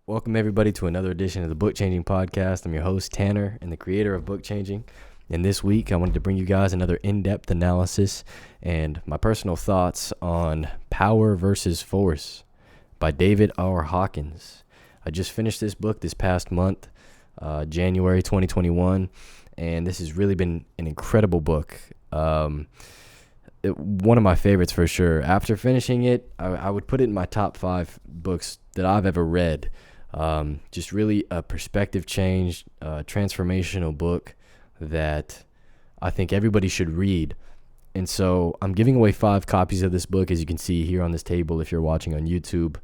Welcome everybody to another edition of the BookChanging Podcast. I'm your host Tanner and the creator of BookChanging. And this week I wanted to bring you guys another in-depth analysis and my personal thoughts on Power versus Force by David R Hawkins. I just finished this book this past month, January 2021, and this has really been an incredible book. One of my favorites for sure. After finishing it, I would put it in my top 5 books that I've ever read. Just really a perspective change, transformational book that I think everybody should read. And so I'm giving away 5 copies of this book, as you can see here on this table if you're watching on YouTube.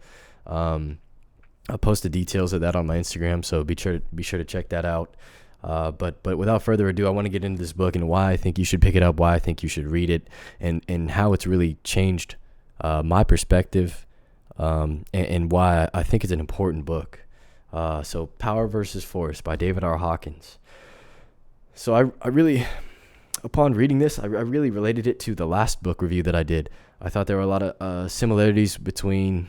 I'll post the details of that on my Instagram, so be sure to check that out. But without further ado, I want to get into this book and why I think you should pick it up, why I think you should read it, and how it's really changed my perspective, and why I think it's an important book. So Power versus Force by David R Hawkins. So I really, upon reading this, I really related it to the last book review that I did. I thought there were a lot of similarities between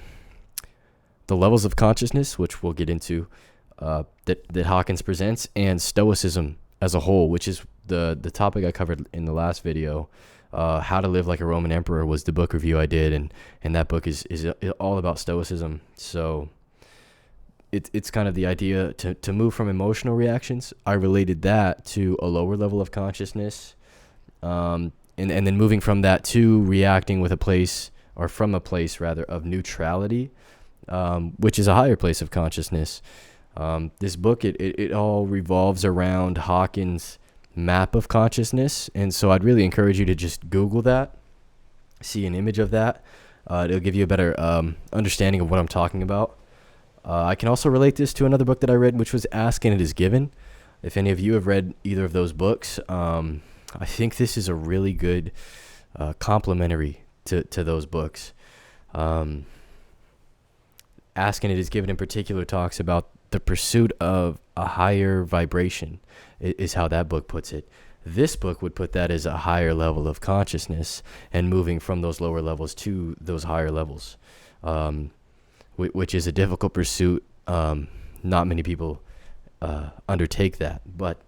the levels of consciousness, which we'll get into, that Hawkins presents, and Stoicism as a whole, which is the topic I covered in the last video. How to Live Like a Roman Emperor was the book review I did, and that book is all about Stoicism. So it's kind of the idea to move from emotional reactions. I related that to a lower level of consciousness, and then moving from that to reacting with from a place of neutrality, which is a higher place of consciousness. This book, it all revolves around Hawkins' map of consciousness, and so I'd really encourage you to just Google that, see an image of that. It'll give you a better understanding of what I'm talking about. I can also relate this to another book that I read, which was Ask and It Is Given. If any of you have read either of those books, I think this is a really good complementary to those books. Ask and It Is Given in particular talks about the pursuit of a higher vibration, is how that book puts it. This book would put that as a higher level of consciousness and moving from those lower levels to those higher levels, which is a difficult pursuit. Not many people undertake that. But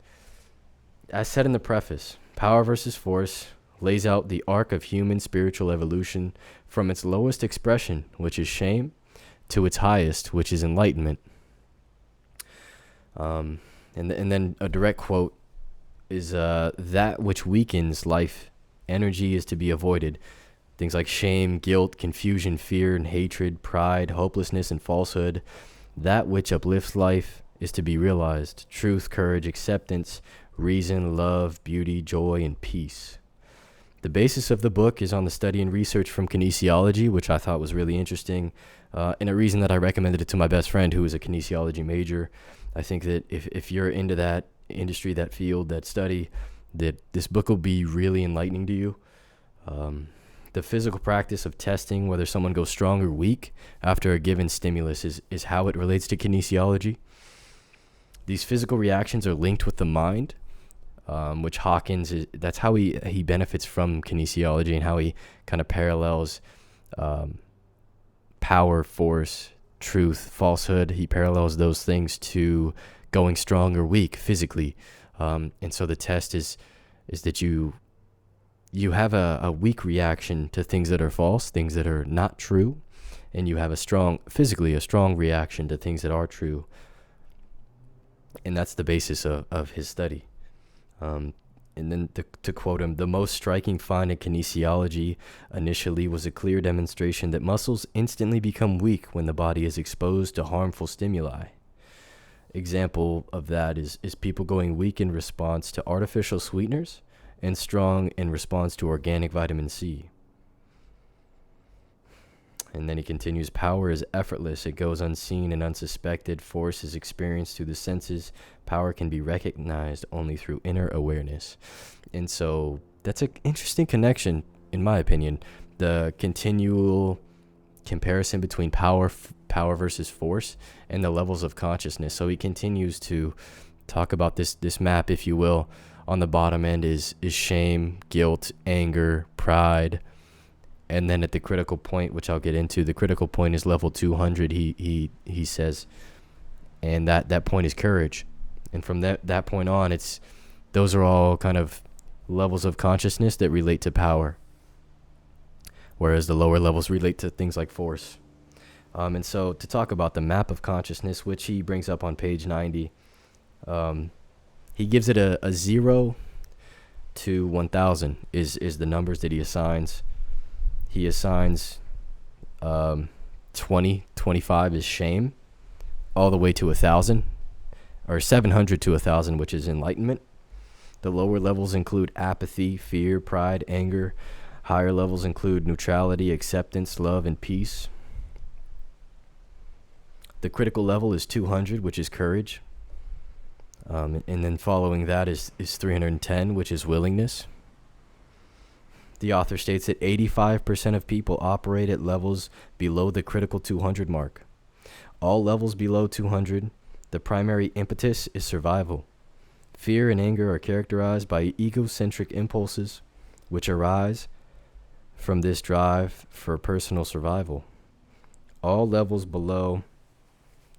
as said in the preface, Power versus Force lays out the arc of human spiritual evolution from its lowest expression, which is shame, to its highest, which is enlightenment. And then a direct quote is, that which weakens life energy is to be avoided. Things like shame, guilt, confusion, fear, and hatred, pride, hopelessness, and falsehood. That which uplifts life is to be realized. Truth, courage, acceptance, reason, love, beauty, joy, and peace. The basis of the book is on the study and research from Kinesiology, which I thought was really interesting, and a reason that I recommended it to my best friend who is a kinesiology major. I think that if you're into that industry, that field, that study, that this book will be really enlightening to you. The physical practice of testing whether someone goes strong or weak after a given stimulus is how it relates to kinesiology. These physical reactions are linked with the mind, which Hawkins that's how he benefits from kinesiology and how he kind of parallels power, force, truth, falsehood. He parallels those things to going strong or weak physically. And so the test is that you have a weak reaction to things that are false, things that are not true, and you have a strong reaction to things that are true. And that's the basis of his study. And then to quote him, the most striking find in kinesiology initially was a clear demonstration that muscles instantly become weak when the body is exposed to harmful stimuli. Example of that is people going weak in response to artificial sweeteners and strong in response to organic vitamin C. And then he continues, power is effortless. It goes unseen and unsuspected. Force is experienced through the senses. Power can be recognized only through inner awareness. And so that's an interesting connection, in my opinion. The continual comparison between power versus force and the levels of consciousness. So he continues to talk about this map, if you will. On the bottom end is shame, guilt, anger, pride. And then at the critical point, which I'll get into, the critical point is level 200. He says and that point is courage. And from that point on, those are all kind of levels of consciousness that relate to power, whereas the lower levels relate to things like force. And so to talk about the map of consciousness, which he brings up on page 90, he gives it a 0 to 1,000 is the numbers that he assigns. He assigns 25 is shame, all the way to 1,000, or 700 to 1,000, which is enlightenment. The lower levels include apathy, fear, pride, anger. Higher levels include neutrality, acceptance, love, and peace. The critical level is 200, which is courage. And then following that is 310, which is willingness. The author states that 85% of people operate at levels below the critical 200 mark. All levels below 200, the primary impetus is survival. Fear and anger are characterized by egocentric impulses, which arise from this drive for personal survival. All levels below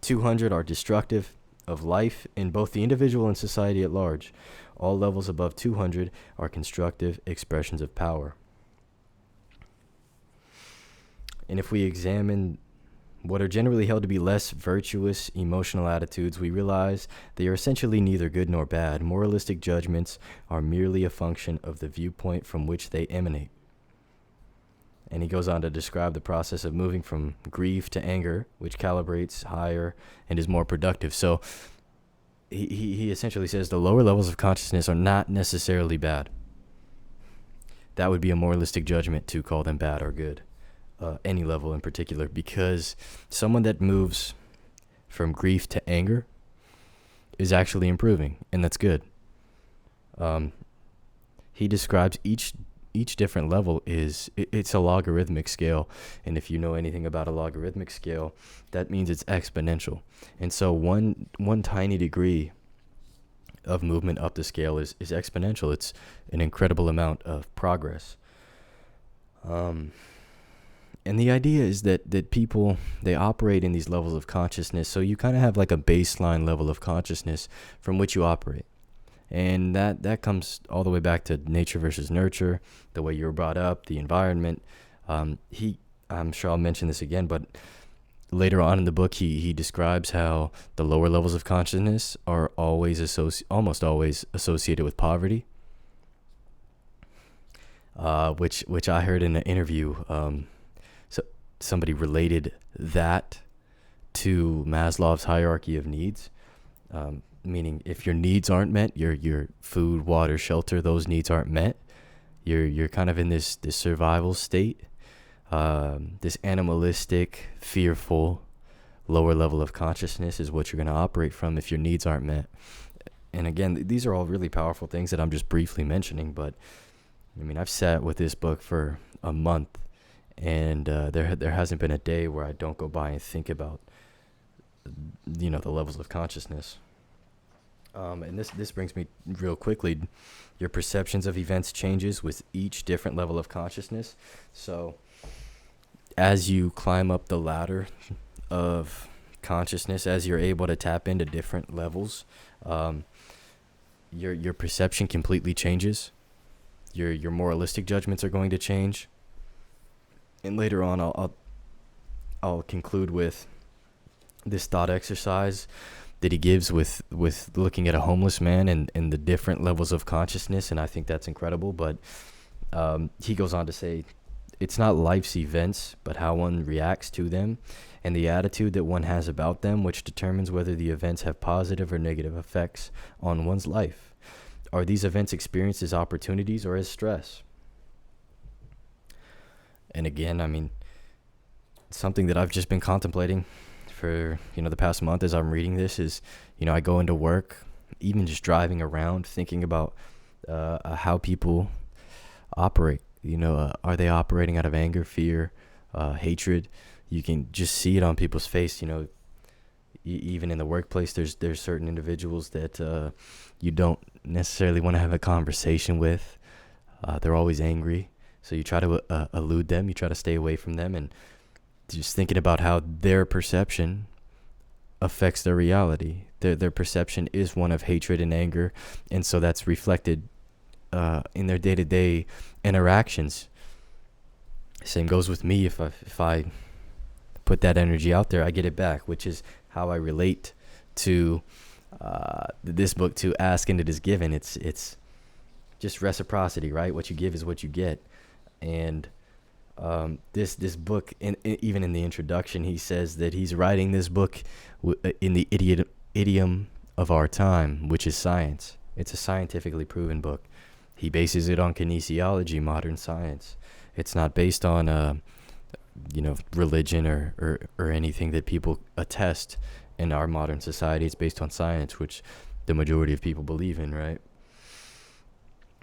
200 are destructive of life in both the individual and society at large. All levels above 200 are constructive expressions of power. And if we examine what are generally held to be less virtuous emotional attitudes, we realize they are essentially neither good nor bad. Moralistic judgments are merely a function of the viewpoint from which they emanate. And he goes on to describe the process of moving from grief to anger, which calibrates higher and is more productive. So he essentially says the lower levels of consciousness are not necessarily bad. That would be a moralistic judgment to call them bad or good. Any level in particular, because someone that moves from grief to anger is actually improving, and that's good. He describes each different level it's a logarithmic scale, and if you know anything about a logarithmic scale, that means it's exponential. And so one tiny degree of movement up the scale is exponential. It's an incredible amount of progress. And the idea is that people, they operate in these levels of consciousness. So you kind of have like a baseline level of consciousness from which you operate. And that comes all the way back to nature versus nurture, the way you were brought up, the environment. I'm sure I'll mention this again, but later on in the book, he describes how the lower levels of consciousness are almost always associated with poverty. Which I heard in an interview. Somebody related that to Maslow's hierarchy of needs, meaning if your needs aren't met, your food, water, shelter, those needs aren't met, you're kind of in this survival state, this animalistic, fearful, lower level of consciousness is what you're going to operate from if your needs aren't met. And again, these are all really powerful things that I'm just briefly mentioning, but I mean, I've sat with this book for a month, and there hasn't been a day where I don't go by and think about, the levels of consciousness. And this brings me real quickly. Your perceptions of events changes with each different level of consciousness. So as you climb up the ladder of consciousness, as you're able to tap into different levels, your perception completely changes. Your moralistic judgments are going to change. And later on, I'll conclude with this thought exercise that he gives with looking at a homeless man and the different levels of consciousness, and I think that's incredible. But he goes on to say, it's not life's events, but how one reacts to them and the attitude that one has about them, which determines whether the events have positive or negative effects on one's life. Are these events experienced as opportunities or as stress? And again, I mean, something that I've just been contemplating for, the past month as I'm reading this is, I go into work, even just driving around, thinking about how people operate. Are they operating out of anger, fear, hatred? You can just see it on people's face. Even in the workplace, there's certain individuals that you don't necessarily want to have a conversation with. They're always angry. So you try to elude them. You try to stay away from them. And just thinking about how their perception affects their reality. Their perception is one of hatred and anger, and so that's reflected in their day-to-day interactions. Same goes with me. If I put that energy out there, I get it back, which is how I relate to this book, to Ask and It Is Given. It's just reciprocity, right? What you give is what you get. And this book, even in the introduction, he says that he's writing this book in the idiom of our time, which is science. It's a scientifically proven book. He bases it on kinesiology, modern science. It's not based on religion or anything that people attest in our modern society. It's based on science, which the majority of people believe in, right?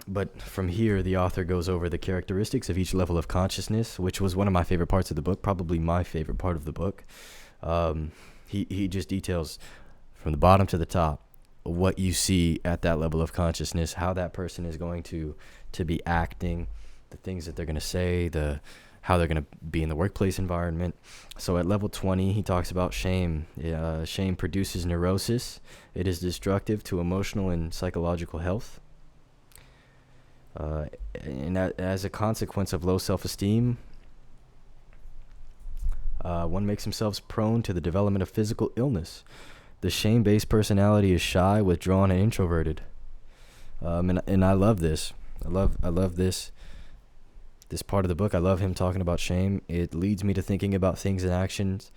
But from here, the author goes over the characteristics of each level of consciousness, which was one of my favorite parts of the book, probably my favorite part of the book. He just details from the bottom to the top what you see at that level of consciousness, how that person is going to be acting, the things that they're going to say, how they're going to be in the workplace environment. So at level 20, he talks about shame. Shame produces neurosis. It is destructive to emotional and psychological health. And as a consequence of low self-esteem, one makes themselves prone to the development of physical illness. The shame-based personality is shy, withdrawn, and introverted. And I love this. I love this part of the book. I love him talking about shame. It leads me to thinking about things and actions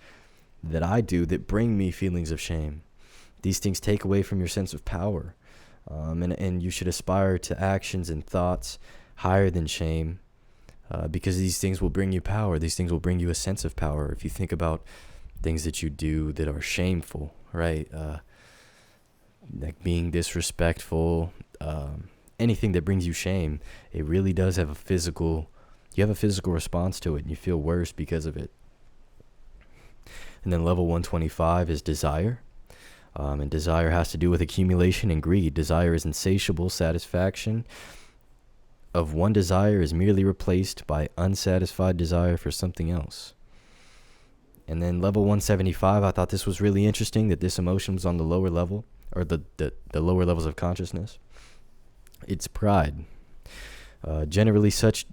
that I do that bring me feelings of shame. These things take away from your sense of power. And you should aspire to actions and thoughts higher than shame, because these things will bring you power. These things will bring you a sense of power. If you think about things that you do that are shameful, right? Like being disrespectful, anything that brings you shame, it really does have you have a physical response to it, and you feel worse because of it. And then level 125 is desire. And desire has to do with accumulation and greed. Desire is insatiable satisfaction of one desire is merely replaced by unsatisfied desire for something else. And then level 175, I thought this was really interesting, that this emotion was on the lower level, or the lower levels of consciousness. It's pride. Generally such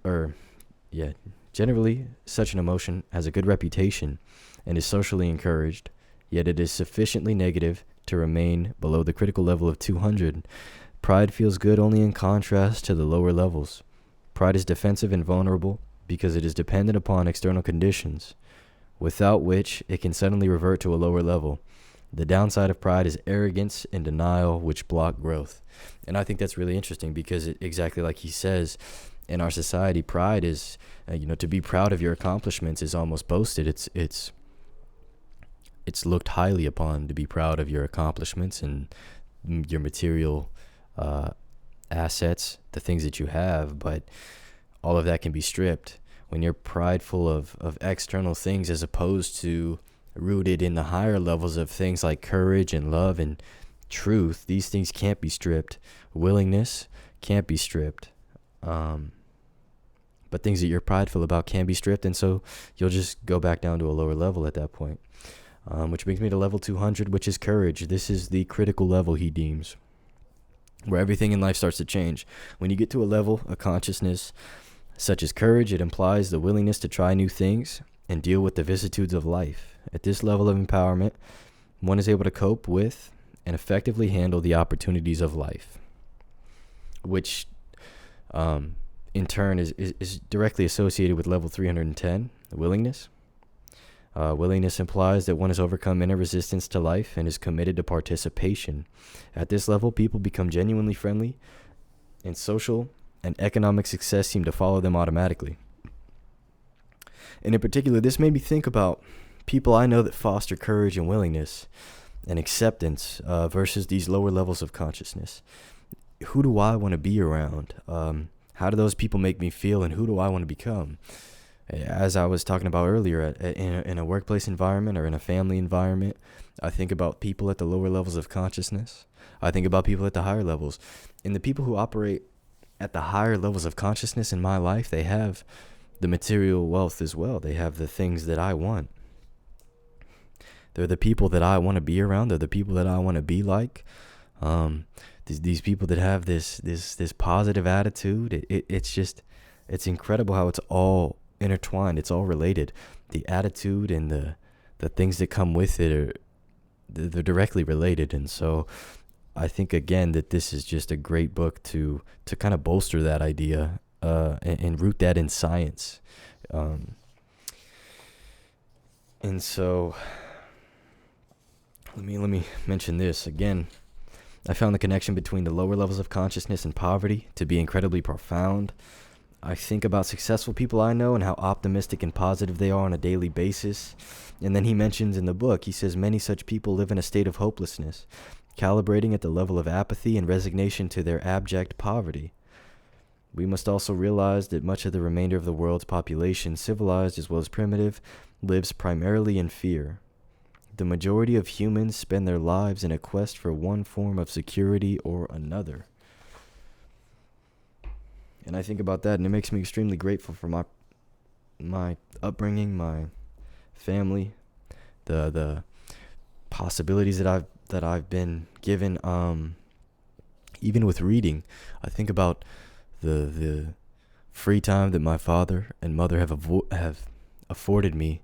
an emotion has a good reputation and is socially encouraged, yet it is sufficiently negative to remain below the critical level of 200. Pride feels good only in contrast to the lower levels. Pride is defensive and vulnerable because it is dependent upon external conditions, without which it can suddenly revert to a lower level. The downside of pride is arrogance and denial, which block growth. And I think that's really interesting because exactly like he says, in our society, pride is, to be proud of your accomplishments is almost boasted. It's looked highly upon to be proud of your accomplishments and your material assets, the things that you have, but all of that can be stripped when you're prideful of external things, as opposed to rooted in the higher levels of things like courage and love and truth. These things can't be stripped. Willingness can't be stripped. But things that you're prideful about can be stripped, and so you'll just go back down to a lower level at that point. Which brings me to level 200, which is courage. This is the critical level, he deems, where everything in life starts to change. When you get to a level of consciousness such as courage, it implies the willingness to try new things and deal with the vicissitudes of life. At this level of empowerment, one is able to cope with and effectively handle the opportunities of life, which in turn is directly associated with level 310, willingness. Willingness implies that one has overcome inner resistance to life and is committed to participation. At this level, people become genuinely friendly, and social and economic success seem to follow them automatically. And in particular, this made me think about people I know that foster courage and willingness and acceptance versus these lower levels of consciousness. Who do I want to be around? How do those people make me feel, and who do I want to become? As I was talking about earlier, in a workplace environment or in a family environment, I think about people at the lower levels of consciousness. I think about people at the higher levels. And the people who operate at the higher levels of consciousness in my life, they have the material wealth as well. They have the things that I want. They're the people that I want to be around. They're the people that I want to be like. These people that have this positive attitude. It's incredible how it's all intertwined. It's all related. The attitude and the things that come with it they're directly related. And so I think again that this is just a great book to kind of bolster that idea and root that in science. And so let me mention this again. I found the connection between the lower levels of consciousness and poverty to be incredibly profound. I think about successful people I know and how optimistic and positive they are on a daily basis. And then he mentions in the book, he says, many such people live in a state of hopelessness, calibrating at the level of apathy and resignation to their abject poverty. We must also realize that much of the remainder of the world's population, civilized as well as primitive, lives primarily in fear. The majority of humans spend their lives in a quest for one form of security or another. And I think about that, and it makes me extremely grateful for my upbringing, my family, the possibilities that I've been given. Even with reading, I think about the free time that my father and mother have afforded me.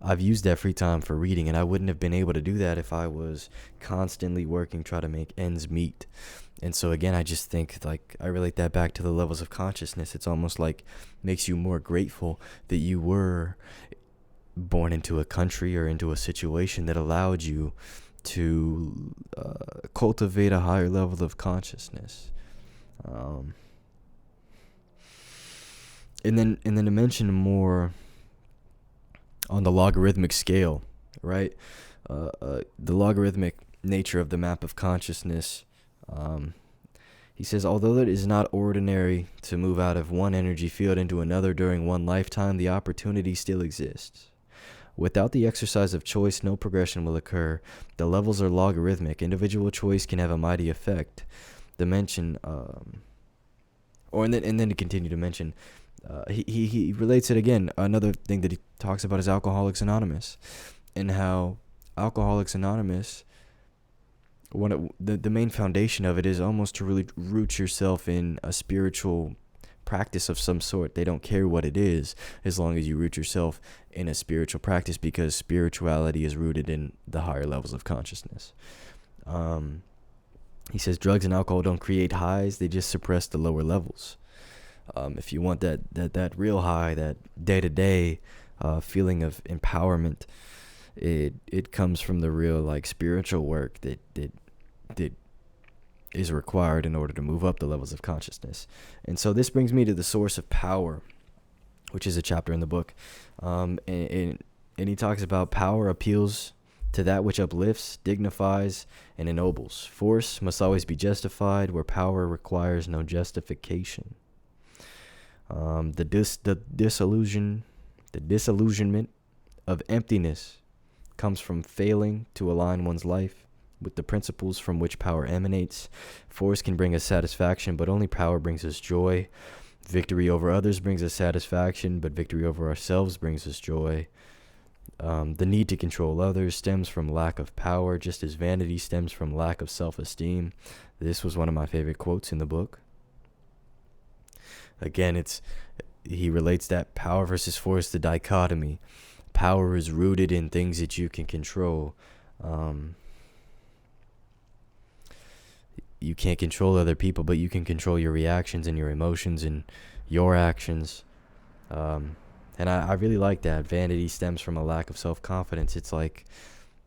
I've used that free time for reading, and I wouldn't have been able to do that if I was constantly working, trying to make ends meet. And so again, I just think, like, I relate that back to the levels of consciousness. It's almost like makes you more grateful that you were born into a country or into a situation that allowed you to cultivate a higher level of consciousness. And then to mention more on the logarithmic scale, right? The logarithmic nature of the map of consciousness. He says, although it is not ordinary to move out of one energy field into another during one lifetime, the opportunity still exists. Without the exercise of choice, no progression will occur. The levels are logarithmic. Individual choice can have a mighty effect. And then to continue to mention, he relates it again. Another thing that he talks about is Alcoholics Anonymous, and how Alcoholics Anonymous, the main foundation of it is almost to really root yourself in a spiritual practice of some sort. They don't care what it is as long as you root yourself in a spiritual practice, because spirituality is rooted in the higher levels of consciousness. He says drugs and alcohol don't create highs, they just suppress the lower levels. If you want that real high, that day-to-day feeling of empowerment, it comes from the real, like, spiritual work that is required in order to move up the levels of consciousness. And so this brings me to the source of power, which is a chapter in the book. And he talks about power appeals to that which uplifts, dignifies, and ennobles. Force must always be justified where power requires no justification. The disillusionment of emptiness comes from failing to align one's life with the principles from which power emanates. Force can bring us satisfaction, but only power brings us joy. Victory over others brings us satisfaction, but victory over ourselves brings us joy. The need to control others stems from lack of power, just as vanity stems from lack of self-esteem. This was one of my favorite quotes in the book. Again, he relates that power versus force, the dichotomy. Power is rooted in things that you can control. You can't control other people, but you can control your reactions and your emotions and your actions. And I really like that. Vanity stems from a lack of self-confidence. It's like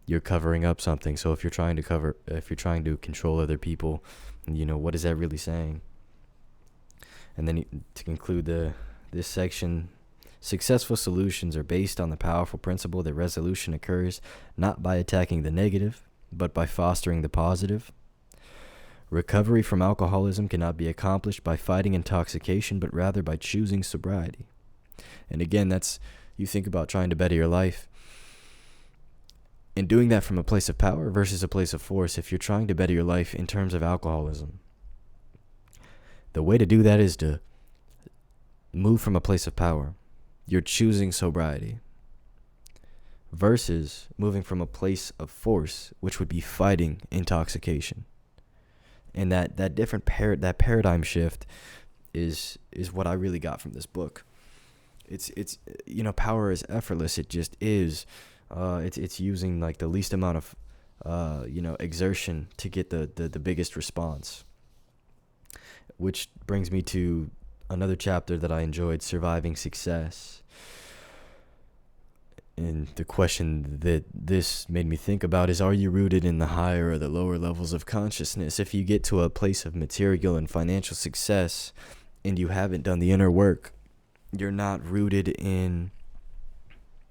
you're covering up something. So if you're trying to control other people, what is that really saying? And then to conclude this section, successful solutions are based on the powerful principle that resolution occurs not by attacking the negative, but by fostering the positive. Recovery from alcoholism cannot be accomplished by fighting intoxication, but rather by choosing sobriety. And again, you think about trying to better your life and doing that from a place of power versus a place of force. If you're trying to better your life in terms of alcoholism, the way to do that is to move from a place of power. You're choosing sobriety. versus moving from a place of force, which would be fighting intoxication. And that different that paradigm shift is what I really got from this book. It's power is effortless. It just is. It's using like the least amount of exertion to get the biggest response. Which brings me to another chapter that I enjoyed, Surviving Success. And the question that this made me think about is, are you rooted in the higher or the lower levels of consciousness? If you get to a place of material and financial success and you haven't done the inner work, you're not rooted in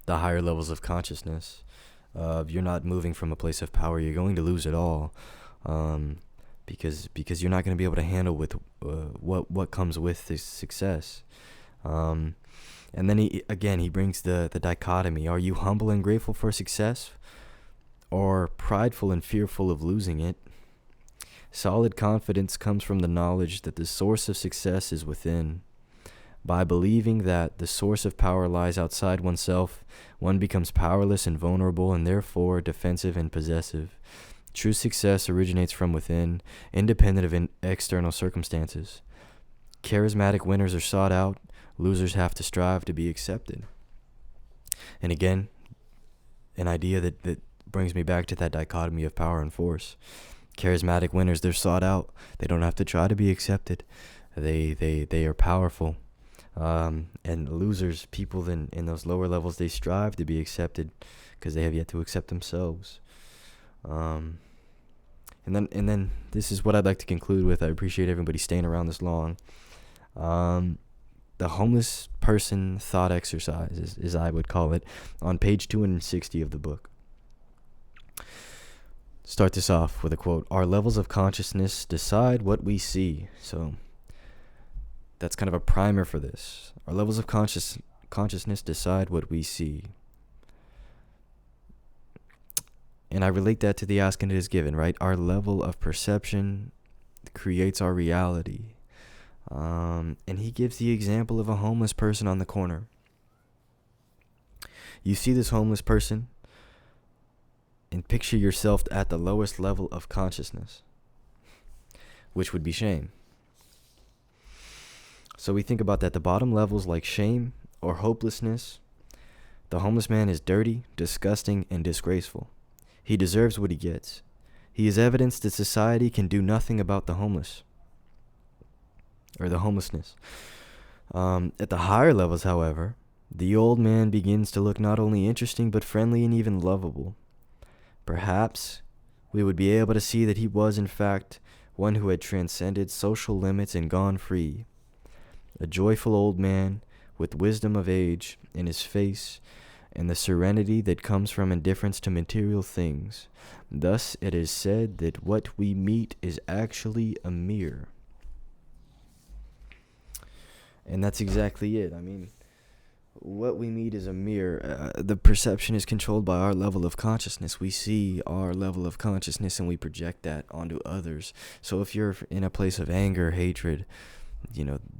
the higher levels of consciousness. You're not moving from a place of power. You're going to lose it all, because you're not going to be able to handle with what comes with this success. And then he brings the dichotomy. Are you humble and grateful for success, or prideful and fearful of losing it? Solid confidence comes from the knowledge that the source of success is within. By believing that the source of power lies outside oneself, one becomes powerless and vulnerable, and therefore defensive and possessive. True success originates from within, independent of external circumstances. Charismatic winners are sought out. Losers have to strive to be accepted. And again, an idea that brings me back to that dichotomy of power and force. Charismatic winners, they're sought out. They don't have to try to be accepted. They are powerful. And losers, people in those lower levels, they strive to be accepted because they have yet to accept themselves. And then this is what I'd like to conclude with. I appreciate everybody staying around this long. The homeless person thought exercise, as I would call it, on page 260 of the book. Start this off with a quote. Our levels of consciousness decide what we see. So that's kind of a primer for this. Our levels of consciousness decide what we see. And I relate that to the ask and it is given, right? Our level of perception creates our reality. And he gives the example of a homeless person on the corner. You see this homeless person and picture yourself at the lowest level of consciousness, which would be shame. So we think about that. The bottom levels like shame or hopelessness. The homeless man is dirty, disgusting, and disgraceful. He deserves what he gets. He is evidence that society can do nothing about the homeless or the homelessness. At the higher levels, however, the old man begins to look not only interesting but friendly and even lovable. Perhaps we would be able to see that he was, in fact, one who had transcended social limits and gone free. A joyful old man with wisdom of age in his face and the serenity that comes from indifference to material things. Thus it is said that what we meet is actually a mirror. And that's exactly it. I mean, what we meet is a mirror. The perception is controlled by our level of consciousness. We see our level of consciousness and we project that onto others. So if you're in a place of anger, hatred,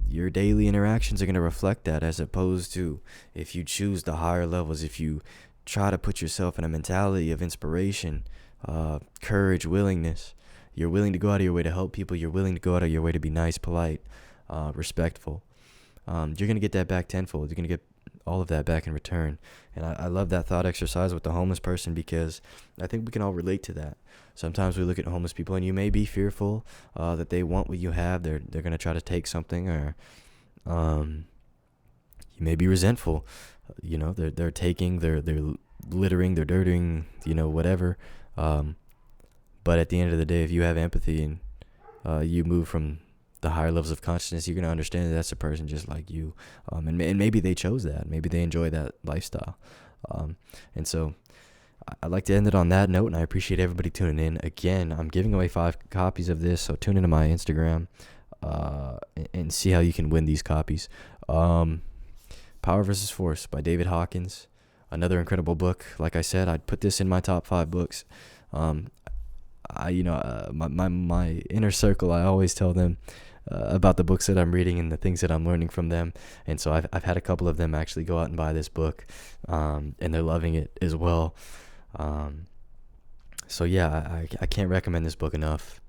your daily interactions are going to reflect that, as opposed to if you choose the higher levels, if you try to put yourself in a mentality of inspiration, courage, willingness. You're willing to go out of your way to help people. You're willing to go out of your way to be nice, polite, respectful. You're going to get that back tenfold. You're going to get all of that back in return. And I love that thought exercise with the homeless person, because I think we can all relate to that. Sometimes we look at homeless people and you may be fearful that they want what you have. They're going to try to take something, or you may be resentful. They're taking, they're littering, they're dirtying, whatever. But at the end of the day, if you have empathy and you move from the higher levels of consciousness, you're going to understand that that's a person just like you. And maybe they chose that. Maybe they enjoy that lifestyle. And so I'd like to end it on that note, and I appreciate everybody tuning in. Again, I'm giving away 5 copies of this, so tune into my Instagram and see how you can win these copies. Power versus Force by David Hawkins. Another incredible book. Like I said, I'd put this in my top 5 books. My inner circle, I always tell them, about the books that I'm reading and the things that I'm learning from them. And so I've had a couple of them actually go out and buy this book, and they're loving it as well. So yeah, I can't recommend this book enough.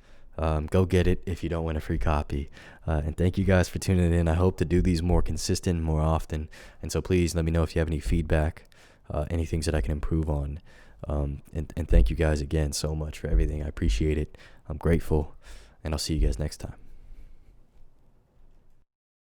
Go get it if you don't want a free copy. And thank you guys for tuning in. I hope to do these more consistent, more often. And so please let me know if you have any feedback, any things that I can improve on. And thank you guys again so much for everything. I appreciate it. I'm grateful. And I'll see you guys next time.